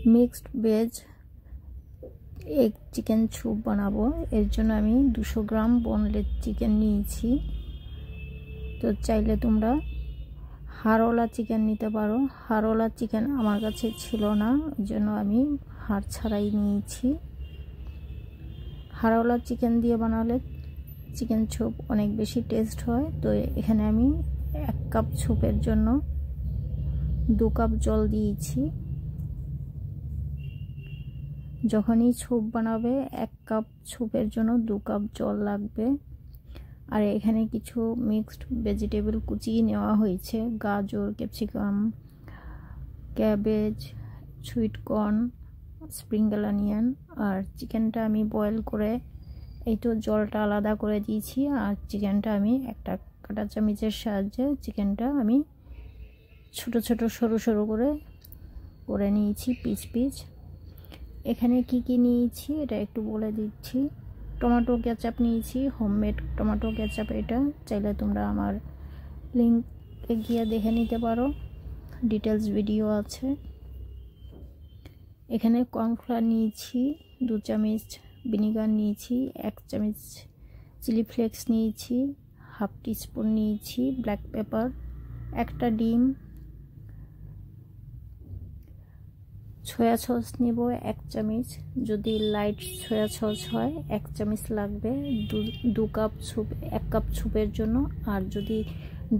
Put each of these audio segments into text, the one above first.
Mixed veg egg chicken soup বানাবো। এর জন্য আমি 200 গ্রাম বোনলেস চিকেন নিয়েছি। তো চাইলে তোমরা হাড়ওয়ালা চিকেন নিতে পারো। হাড়ওয়ালা চিকেন আমার কাছে ছিল না, ওই জন্য আমি হাড় ছাড়াই নিয়েছি। হাড়ওয়ালা চিকেন দিয়ে বানালে চিকেন স্যুপ অনেক বেশি টেস্ট হয়। তো এখানে আমি 1 কাপ স্যুপের জন্য 2 কাপ জল দিয়েছি। যখনই স্যুপ বানাবে 1 কাপ স্যুপের জন্য 2 কাপ জল লাগবে। আর এখানে কিছু মিক্সড ভেজিটেবল কুচিয়ে নেওয়া হয়েছে, গাজর, capsicum, cabbage, sweet corn, spring onion. আর চিকেনটা আমি বয়েল করে এই তো জলটা আলাদা করে দিয়েছি। আর চিকেনটা আমি একটা কাঁটা চামচের সাহায্যে চিকেনটা আমি ছোট ছোট সরু সরু করে নিয়েছি পিস পিস। এখানে কি কি নিয়েছি এটা একটু বলে দিচ্ছি। টমেটো কেচাপ নিয়েছি, হোমমেড টমেটো কেচাপ। এটা চাইলে তোমরা আমার লিঙ্কে গিয়ে দেখে নিতে পারো, ডিটেলস ভিডিও আছে। এখানে কর্নফ্লাওয়ার নিয়েছি 2 চামচ, ভিনিগার নিয়েছি 1 চামচ, চিলি ফ্লেক্স নিয়েছি 1/2 টিস্পুন নিয়েছি, ব্ল্যাক পেপার, একটা ডিম, সয়া সস নেব 1 চামচ। যদি লাইট সয়া সস হয় 1 চামচ লাগবে 2 কাপ স্যুপ, 1 কাপ স্যুপের জন্য। আর যদি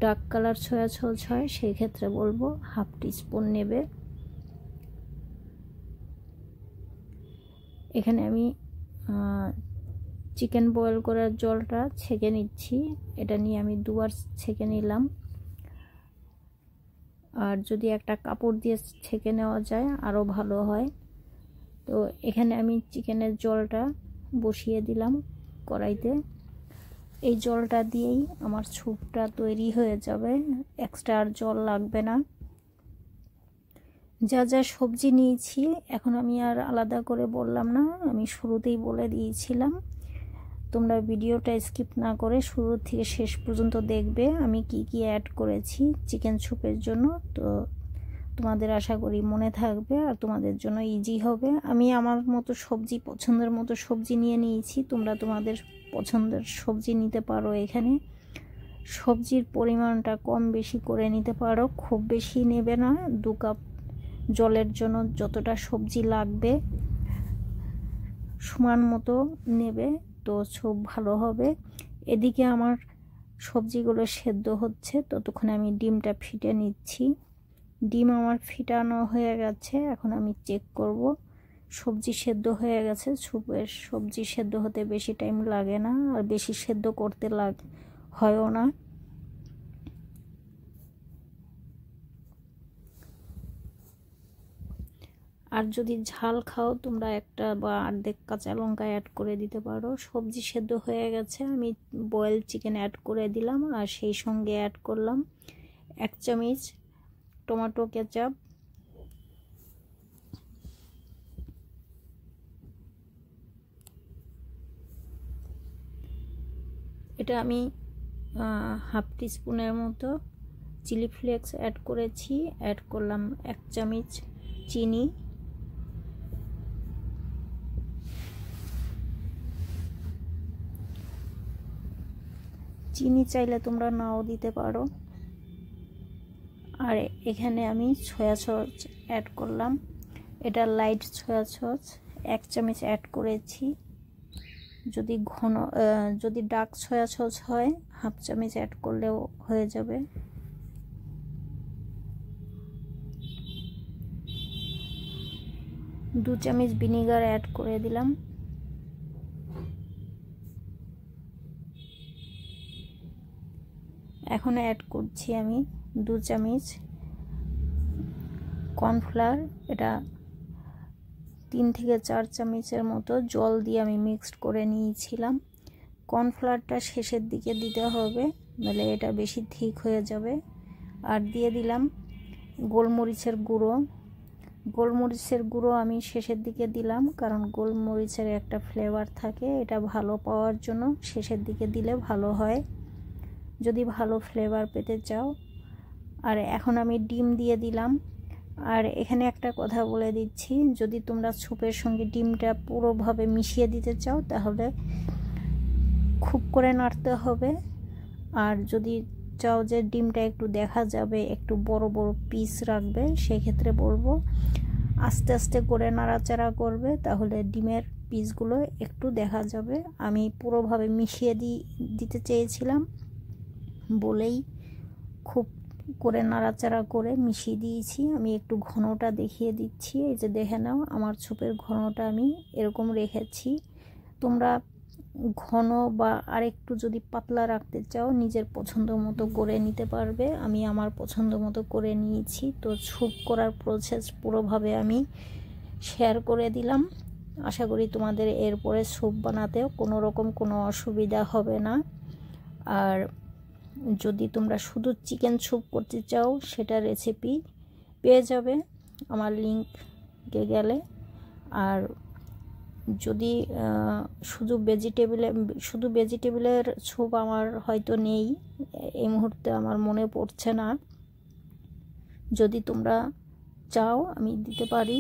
ডার্ক কালার সয়া সস হয় সেই ক্ষেত্রে বলবো 1/2 টিস্পুন নেবে। এখানে আমি চিকেন বয়েল করার জলটা ছেঁকে নিচ্ছি। এটা নিয়ে আমি 2 বার ছেঁকে নিলাম। আর যদি একটা কাপড় দিয়ে ছেঁকে নেওয়া যায় আরও ভালো হয়। তো এখানে আমি চিকেনের জলটা বসিয়ে দিলাম কড়াইতে। এই জলটা দিয়েই আমার স্যুপটা তৈরি হয়ে যাবে, এক্সট্রা আর জল লাগবে না। যা যা সবজি নিয়েছি এখন আমি আর আলাদা করে বললাম না, আমি শুরুতেই বলে দিয়েছিলাম। তোমরা ভিডিওটা স্কিপ না করে শুরু থেকে শেষ পর্যন্ত দেখবে আমি কি কি অ্যাড করেছি চিকেন স্যুপের জন্য। তো তোমাদের আশা করি মনে থাকবে আর তোমাদের জন্য ইজি হবে। আমি আমার মতো সবজি, পছন্দের মতো সবজি নিয়ে নিয়েছি। তোমরা তোমাদের পছন্দের সবজি নিতে পারো। এখানে সবজির পরিমাণটা কম বেশি করে নিতে পারো, খুব বেশি নেবে না। 2 কাপ জলের জন্য যতটা সবজি লাগবে সমান মতো নেবে, তো স্যুপ ভালো হবে। এদিকে আমার সবজিগুলো সেদ্ধ হচ্ছে, ততক্ষণে আমি ডিমটা ফিটে নিচ্ছি। ডিম আমার ফিটানো হয়ে গেছে, এখন আমি চেক করব সবজি সেদ্ধ হয়ে গেছে। স্যুপের সবজি সেদ্ধ হতে বেশি টাইম লাগে না, আর বেশি সেদ্ধ করতে হয়ও না। আর যদি ঝাল খাও তোমরা 1টা বা 1/2 কাঁচা লঙ্কা অ্যাড করে দিতে পারো। সবজি সেদ্ধ হয়ে গেছে, আমি বয়েল চিকেন অ্যাড করে দিলাম। আর সেই সঙ্গে অ্যাড করলাম 1 চামচ টমেটো কেচাপ, এটা আমি 1/2 টিস্পুনের মতো চিলি ফ্লেক্স অ্যাড করেছি। অ্যাড করলাম 1 চামচ চিনি, চিনি চাইলে তোমরা নাও দিতে পারো। আর এখানে আমি সয়া সস অ্যাড করলাম, এটা লাইট সয়া সস 1 চামচ অ্যাড করেছি। যদি ডার্ক সয়া সস হয় 1/2 চামচ অ্যাড করলেও হয়ে যাবে। দু চামচ ভিনিগার অ্যাড করে দিলাম। এখন অ্যাড করছি আমি 2 চামচ কর্নফ্লাওয়ার। এটা 3 থেকে 4 চামচের মতো জল দিয়ে আমি মিক্সড করে নিয়েছিলাম। কর্নফ্লাওয়ারটা শেষের দিকে দিতে হবে, নাহলে এটা বেশি থিক হয়ে যাবে। আর দিয়ে দিলাম গোলমরিচের গুঁড়ো। গোলমরিচের গুঁড়ো আমি শেষের দিকে দিলাম, কারণ গোলমরিচের একটা ফ্লেভার থাকে, এটা ভালো পাওয়ার জন্য শেষের দিকে দিলে ভালো হয় যদি ভালো ফ্লেভার পেতে চাও। আর এখন আমি ডিম দিয়ে দিলাম আর এখানে একটা কথা বলে দিচ্ছি, যদি তোমরা স্যুপের সঙ্গে ডিমটা পুরোভাবে মিশিয়ে দিতে চাও তাহলে খুব করে নাড়তে হবে। আর যদি চাও যে ডিমটা একটু দেখা যাবে, একটু বড় বড় পিস রাখবে, সেক্ষেত্রে বলবো আস্তে আস্তে করে নাড়াচাড়া করবে, তাহলে ডিমের পিসগুলো একটু দেখা যাবে। আমি পুরোভাবে মিশিয়ে দিতে চেয়েছিলাম বলেই খুব করে নাড়াচাড়া করে মিশিয়ে দিয়েছি। আমি একটু ঘনটা দেখিয়ে দিচ্ছি, এই যে দেখে নাও আমার স্যুপের ঘনটা আমি এরকম রেখেছি। তোমরা ঘন বা আরেকটু যদি পাতলা রাখতে চাও নিজের পছন্দ মতো করে নিতে পারবে। আমি আমার পছন্দ মতো করে নিয়েছি। তো স্যুপ করার প্রসেস পুরোভাবে আমি শেয়ার করে দিলাম। আশা করি তোমাদের এরপরে স্যুপ বানাতেও কোনো রকম কোনো অসুবিধা হবে না। আর যদি তোমরা শুধু চিকেন স্যুপ করতে চাও সেটা রেসিপি পেয়ে যাবে আমার লিঙ্কে গেলে। আর যদি শুধু ভেজিটেবলের স্যুপ আমার হয়তো নেই এই মুহূর্তে, আমার মনে পড়ছে না। যদি তোমরা চাও আমি দিতে পারি।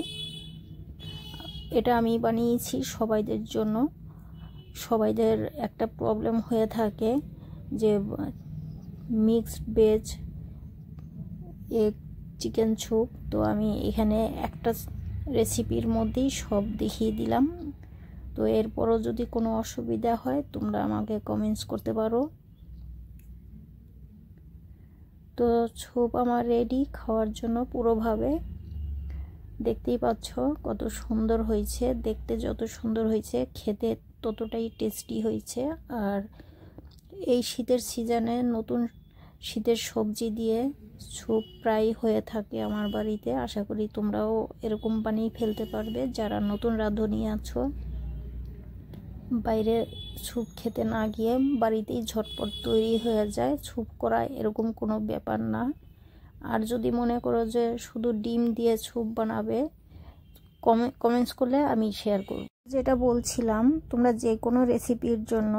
এটা আমি বানিয়েছি সবাইদের জন্য। সবাইদের একটা প্রবলেম হয়ে থাকে যে mixed veg egg chicken soup. তো আমি এখানে একটা রেসিপির মধ্যেই সব দেখিয়ে দিলাম। তো এরপরও যদি কোনো অসুবিধা হয় তোমরা আমাকে কমেন্টস করতে পারো। তো স্যুপ আমার রেডি খাওয়ার জন্য পুরোভাবে। দেখতেই পাচ্ছ কত সুন্দর হয়েছে, দেখতে যত সুন্দর হয়েছে খেতে ততটাই টেস্টি হয়েছে। আর এই শীতের সিজনে নতুন শীতের সবজি দিয়ে স্যুপ প্রায় হয়ে থাকে আমার বাড়িতে। আশা করি তোমরাও এরকম বানিয়ে ফেলতে পারবে যারা নতুন রাঁধুনি আছো। বাইরে স্যুপ খেতে না গিয়ে বাড়িতেই ঝটপট তৈরি হয়ে যায় স্যুপ করা, এরকম কোনো ব্যাপার না। আর যদি মনে করো যে শুধু ডিম দিয়ে স্যুপ বানাবে, কমেন্টস করলে আমি শেয়ার করব। যেটা বলছিলাম, তোমরা যে কোনো রেসিপির জন্য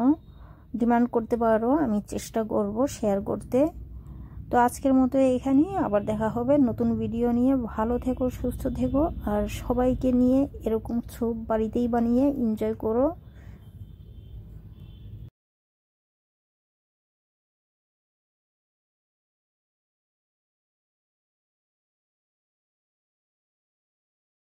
ডিমান্ড করতে পারো, আমি চেষ্টা করব শেয়ার করতে। তো আজকের মতো এখানেই, আবার দেখা হবে নতুন ভিডিও নিয়ে। ভালো থেকো, সুস্থ থেকো, আর সবাইকে নিয়ে এরকম স্যুপ বাড়িতেই বানিয়ে এনজয় করো।